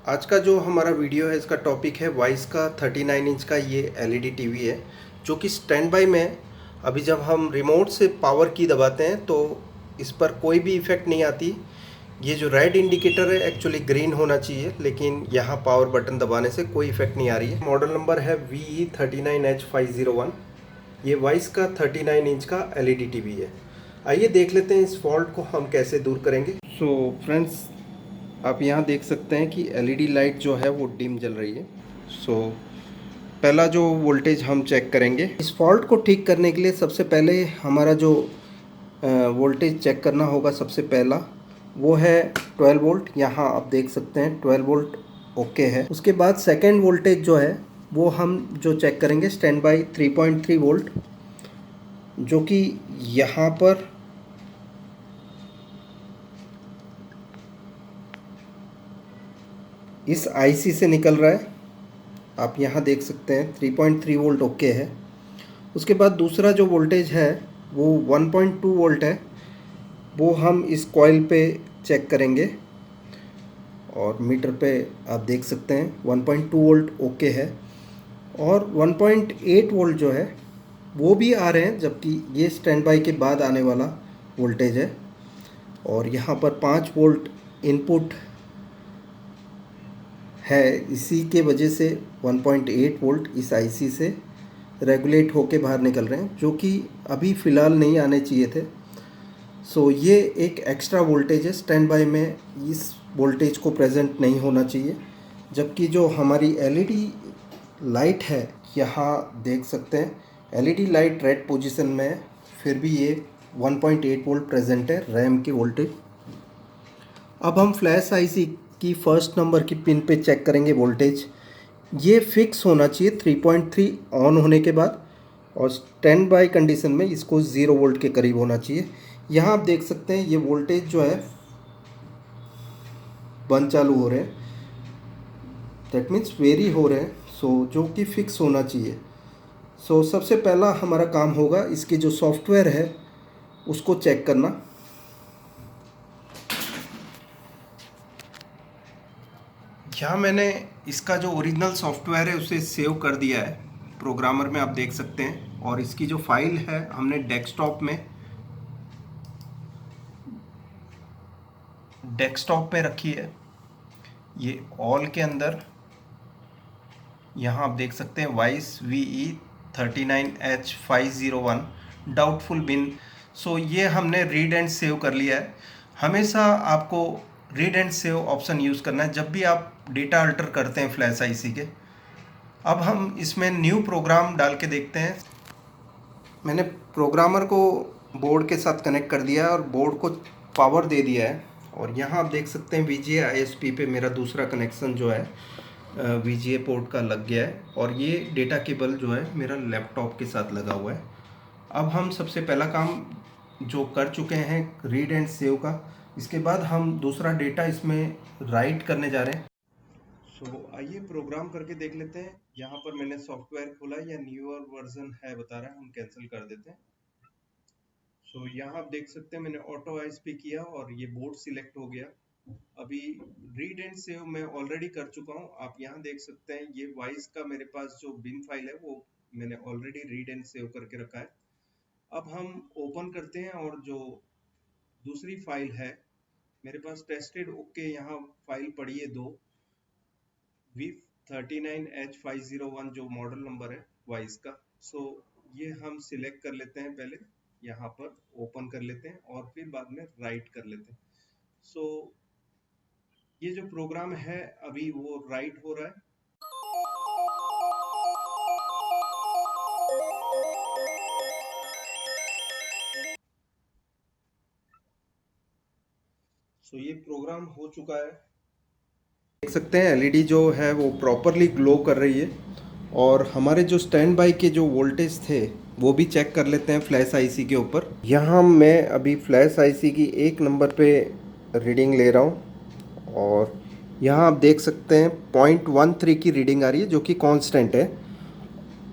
आज का जो हमारा वीडियो है इसका टॉपिक है वाइस का 39 इंच का ये एलईडी टीवी है जो कि स्टैंड बाई में है। अभी जब हम रिमोट से पावर की दबाते हैं तो इस पर कोई भी इफ़ेक्ट नहीं आती। ये जो रेड इंडिकेटर है एक्चुअली ग्रीन होना चाहिए, लेकिन यहाँ पावर बटन दबाने से कोई इफ़ेक्ट नहीं आ रही है। मॉडल नंबर है VE39H501। ये वाइस का 39 इंच का एलईडी टीवी है। आइए देख लेते हैं इस फॉल्ट को हम कैसे दूर करेंगे। सो फ्रेंड्स, आप यहाँ देख सकते हैं कि एलईडी लाइट जो है वो डिम जल रही है। पहला जो वोल्टेज हम चेक करेंगे, इस फॉल्ट को ठीक करने के लिए सबसे पहले हमारा जो वोल्टेज चेक करना होगा, सबसे पहला वो है 12 वोल्ट। यहाँ आप देख सकते हैं 12 वोल्ट ओके है। उसके बाद सेकेंड वोल्टेज जो है वो हम जो चेक करेंगे स्टैंड बाई 3.3 वोल्ट, जो कि यहाँ पर इस आईसी से निकल रहा है। आप यहाँ देख सकते हैं 3.3 वोल्ट ओके है। उसके बाद दूसरा जो वोल्टेज है वो 1.2 वोल्ट है, वो हम इस कॉइल पे चेक करेंगे और मीटर पे आप देख सकते हैं 1.2 वोल्ट ओके है। और 1.8 वोल्ट जो है वो भी आ रहे हैं, जबकि ये स्टैंड बाई के बाद आने वाला वोल्टेज है। और यहाँ पर 5 वोल्ट इनपुट है, इसी के वजह से 1.8 वोल्ट इस आईसी से रेगुलेट होके बाहर निकल रहे हैं, जो कि अभी फ़िलहाल नहीं आने चाहिए थे। ये एक एक्स्ट्रा वोल्टेज है। स्टैंड बाई में इस वोल्टेज को प्रेजेंट नहीं होना चाहिए। जबकि जो हमारी एलईडी लाइट है, यहाँ देख सकते हैं एलईडी लाइट रेड पोजीशन में है, फिर भी ये 1.8 वोल्ट प्रेजेंट है रैम की वोल्टेज। अब हम फ्लैश आईसी की फर्स्ट नंबर की पिन पे चेक करेंगे वोल्टेज। ये फिक्स होना चाहिए 3.3 ऑन होने के बाद, और स्टैंड बाई कंडीशन में इसको 0 वोल्ट के करीब होना चाहिए। यहाँ आप देख सकते हैं ये वोल्टेज जो है बंद चालू हो रहे हैं, दैट मीन्स वेरी हो रहे हैं। जो कि फिक्स होना चाहिए। सबसे पहला हमारा काम होगा इसके जो सॉफ्टवेयर है उसको चेक करना। यहाँ मैंने इसका जो ओरिजिनल सॉफ्टवेयर है उसे सेव कर दिया है प्रोग्रामर में, आप देख सकते हैं। और इसकी जो फाइल है हमने डेस्कटॉप पे रखी है। ये ऑल के अंदर यहाँ आप देख सकते हैं वाइस VE39H501 डाउटफुल बिन। ये हमने रीड एंड सेव कर लिया है। हमेशा आपको read and save option use करना है जब भी आप डेटा अल्टर करते हैं फ्लैश आईसी के। अब हम इसमें न्यू प्रोग्राम डाल के देखते हैं। मैंने प्रोग्रामर को बोर्ड के साथ कनेक्ट कर दिया है और बोर्ड को पावर दे दिया है। और यहाँ आप देख सकते हैं VGA ISP पे मेरा दूसरा कनेक्शन जो है VGA पोर्ट का लग गया है, और ये डेटा केबल जो है मेरा लैपटॉप के साथ लगा हुआ है। अब हम सबसे पहला काम जो कर चुके हैं रीड एंड सेव का, इसके बाद हम दूसरा डेटा इसमें राइट करने जा रहे हैं। आइए प्रोग्राम करके देख लेते हैं। यहाँ पर मैंने सॉफ्टवेयर खोला, या न्यूअर वर्जन है बता रहा है, हम कैंसिल कर देते हैं। यहाँ आप देख सकते हैं मैंने ऑटो आईएसपी किया और ये बोर्ड सिलेक्ट हो गया। अभी रीड एंड सेव मैं ऑलरेडी कर चुका हूँ। आप यहाँ देख सकते हैं ये वाइस का मेरे पास जो बिन फाइल है वो मैंने ऑलरेडी रीड एंड सेव करके रखा है। अब हम ओपन करते हैं और जो दूसरी फाइल है मेरे पास टेस्टेड ओके, यहाँ फाइल पड़ी है दो, V39H501 जो मॉडल नंबर है वाइस का। ये हम सिलेक्ट कर लेते हैं, पहले यहाँ पर ओपन कर लेते हैं और फिर बाद में राइट कर लेते हैं। ये जो प्रोग्राम है अभी वो राइट हो रहा है। ये प्रोग्राम हो चुका है। देख सकते हैं एलईडी जो है वो प्रॉपरली ग्लो कर रही है। और हमारे जो स्टैंड बाई के जो वोल्टेज थे वो भी चेक कर लेते हैं फ्लैश आईसी के ऊपर। यहाँ मैं अभी फ्लैश आईसी की 1 नंबर पे रीडिंग ले रहा हूँ, और यहाँ आप देख सकते हैं 0.13 की रीडिंग आ रही है, जो कि कांस्टेंट है।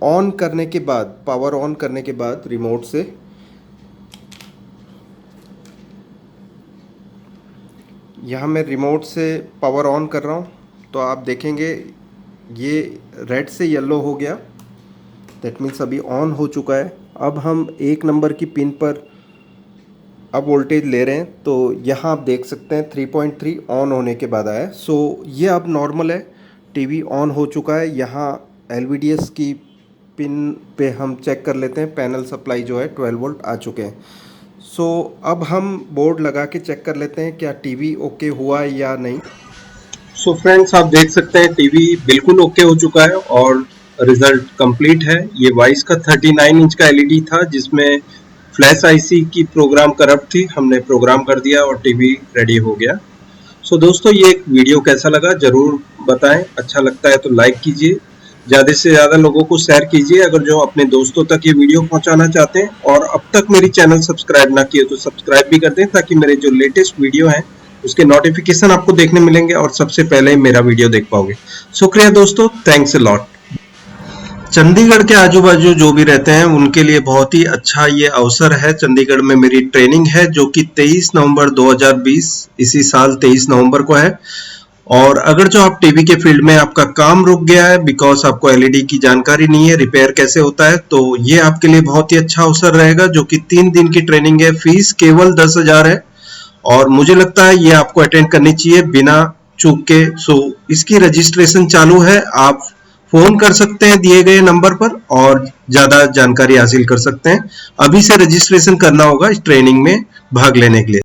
ऑन करने के बाद, पावर ऑन करने के बाद रिमोट से यहाँ मैं रिमोट से पावर ऑन कर रहा हूँ, तो आप देखेंगे ये रेड से येलो हो गया, दैट मीन्स अभी ऑन हो चुका है। अब हम 1 नंबर की पिन पर अब वोल्टेज ले रहे हैं, तो यहाँ आप देख सकते हैं 3.3 ऑन होने के बाद आया। सो ये अब नॉर्मल है, टीवी ऑन हो चुका है। यहाँ LVDS की पिन पे हम चेक कर लेते हैं, पैनल सप्लाई जो है 12 वोल्ट आ चुके हैं। सो अब हम बोर्ड लगा के चेक कर लेते हैं क्या टीवी ओके हुआ है या नहीं। सो फ्रेंड्स, आप देख सकते हैं टीवी बिल्कुल ओके हो चुका है और रिजल्ट कंप्लीट है। ये वाइस का 39 इंच का LED था जिसमें फ्लैश IC की प्रोग्राम करप्ट थी, हमने प्रोग्राम कर दिया और टीवी रेडी हो गया। सो दोस्तों, ये एक वीडियो कैसा लगा जरूर बताएं। अच्छा लगता है तो लाइक कीजिए, ज़्यादा से ज़्यादा लोगों को शेयर कीजिए अगर जो अपने दोस्तों तक ये वीडियो पहुंचाना चाहते हैं। और अब तक मेरी चैनल सब्सक्राइब ना किए तो सब्सक्राइब भी कर दें, ताकि मेरे जो लेटेस्ट वीडियो हैं उसके नोटिफिकेशन आपको देखने मिलेंगे और सबसे पहले मेरा वीडियो देख पाओगे। शुक्रिया दोस्तों, थैंक्स अ लॉट। चंडीगढ़ के आजू बाजू जो भी रहते हैं उनके लिए बहुत ही अच्छा ये अवसर है। चंडीगढ़ में मेरी ट्रेनिंग है जो कि 23 नवंबर 2020 इसी साल 23 नवंबर को है। और अगर जो आप टीवी के फील्ड में आपका काम रुक गया है बिकॉज आपको LED की जानकारी नहीं है, रिपेयर कैसे होता है, तो ये आपके लिए बहुत ही अच्छा अवसर रहेगा, जो कि 3 दिन की ट्रेनिंग है। फीस केवल 10,000 है और मुझे लगता है ये आपको अटेंड करनी चाहिए बिना चूक के। सो इसकी रजिस्ट्रेशन चालू है, आप फोन कर सकते हैं दिए गए नंबर पर और ज्यादा जानकारी हासिल कर सकते हैं। अभी से रजिस्ट्रेशन करना होगा इस ट्रेनिंग में भाग लेने के लिए।